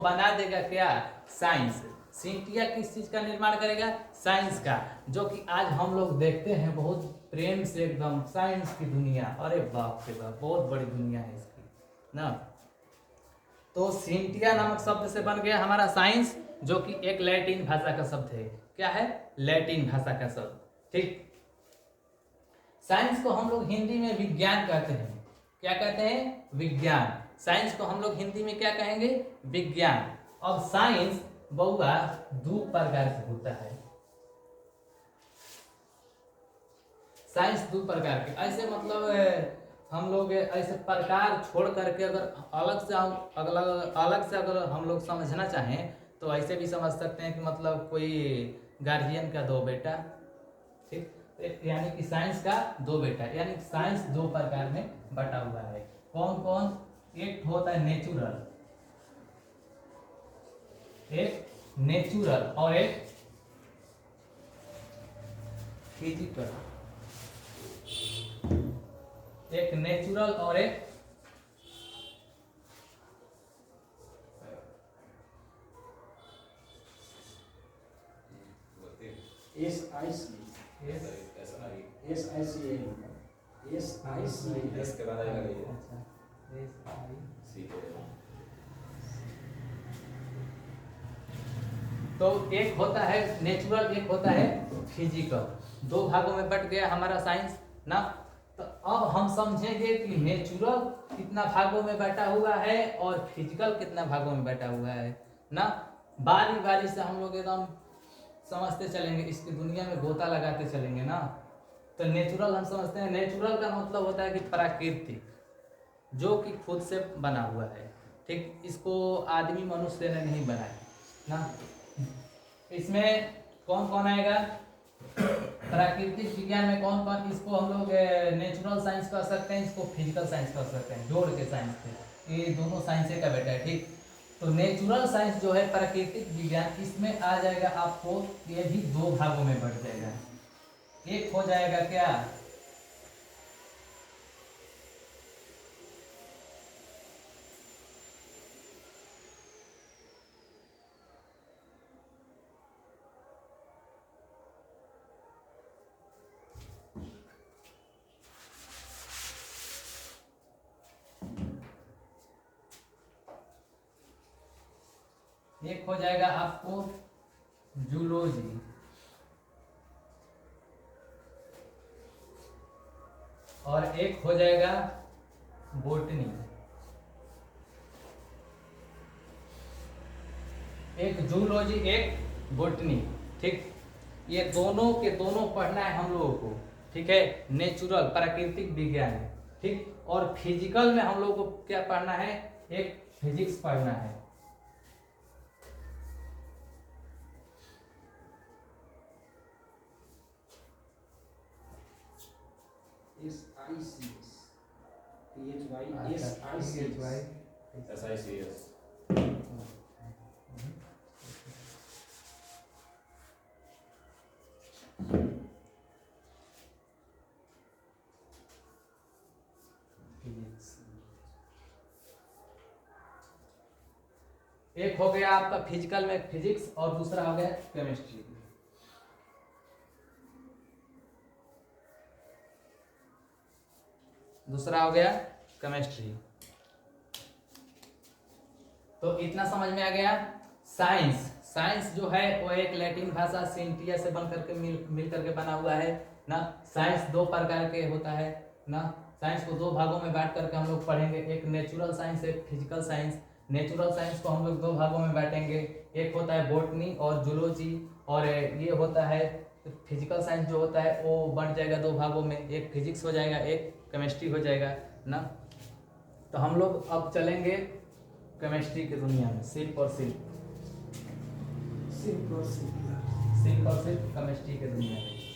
बना देगा क्या, साइंस। सिंटिया किस चीज का निर्माण करेगा, साइंस का, जो कि आज हम लोग देखते हैं बहुत प्रेम से एकदम साइंस की दुनिया, अरे बाप रे बाप बहुत बड़ी दुनिया है इसकी ना। तो सिंटिया नामक शब्द से बन गया हमारा साइंस, जो कि एक लैटिन भाषा का शब्द है। क्या है, लैटिन भाषा का शब्द। ठीक, साइंस को हम लोग हिंदी में विज्ञान कहते हैं। क्या कहते हैं, विज्ञान। साइंस को हम लोग हिंदी में क्या कहेंगे, विज्ञान। अब साइंस बउआ दो प्रकार से होता है। साइंस दो प्रकार के, ऐसे मतलब हम लोग ऐसे प्रकार छोड़ करके अगर अलग से अगर हम लोग समझना चाहें तो ऐसे भी समझ सकते हैं कि मतलब कोई गार्जियन का दो बेटा। ठीक, यानी कि साइंस का दो बेटा, यानी साइंस दो प्रकार में बटा हुआ है। कौन कौन, एक होता है नेचुरल, एक नेचुरल और एक फिजिकल। एक नेचुरल और एक तो एक होता है नेचुरल, एक होता है फिजिकल। दो भागों में बट गया हमारा साइंस ना। तो अब हम समझेंगे कि नेचुरल कितना भागों में बटा हुआ है और फिजिकल कितना भागों में बटा हुआ है ना। बारी बारी से हम लोग एकदम समझते चलेंगे, इसकी दुनिया में गोता लगाते चलेंगे ना। तो नेचुरल हम समझते हैं, नेचुरल का मतलब होता है कि प्राकृतिक, जो कि खुद से बना हुआ है। ठीक, इसको आदमी मनुष्य ने नहीं बनाया ना। इसमें कौन कौन आएगा, प्राकृतिक विज्ञान में कौन कौन, इसको हम लोग नेचुरल साइंस कह सकते हैं, इसको फिजिकल साइंस कह सकते हैं, जोड़ के साइंस थे, ये दोनों साइंस का बेटा है। ठीक, तो नेचुरल साइंस जो है प्राकृतिक विज्ञान, इसमें आ जाएगा आपको, ये भी दो भागों में बढ़ जाएगा। एक हो जाएगा क्या, एक हो जाएगा आपको जूलॉजी, और एक हो जाएगा बोटनी। एक जूलॉजी, एक बोटनी। ठीक, ये दोनों के दोनों पढ़ना है हम लोगों को। ठीक है, नेचुरल प्राकृतिक विज्ञान है। ठीक, और फिजिकल में हम लोगों को क्या पढ़ना है, एक फिजिक्स पढ़ना है। एक हो गया आपका फिजिकल में फिजिक्स, और दूसरा हो गया केमिस्ट्री। दूसरा हो गया केमिस्ट्री। तो इतना समझ में आ गया। साइंस, साइंस जो है वो एक लैटिन भाषा सिंटिया से बन करके मिल करके बना हुआ है ना। साइंस दो प्रकार के होता है ना। साइंस को दो भागों में बांट करके हम लोग पढ़ेंगे, एक नेचुरल साइंस, एक फिजिकल साइंस। नेचुरल साइंस को हम लोग दो भागों में बांटेंगे, एक होता है बोटनी और जूलॉजी, और ये होता है फिजिकल साइंस जो होता है वो बंट जाएगा दो भागों में, एक फिजिक्स हो जाएगा, एक केमिस्ट्री हो जाएगा ना। तो हम लोग अब चलेंगे केमिस्ट्री की दुनिया में, सिर्फ और सिर्फ केमिस्ट्री की दुनिया में।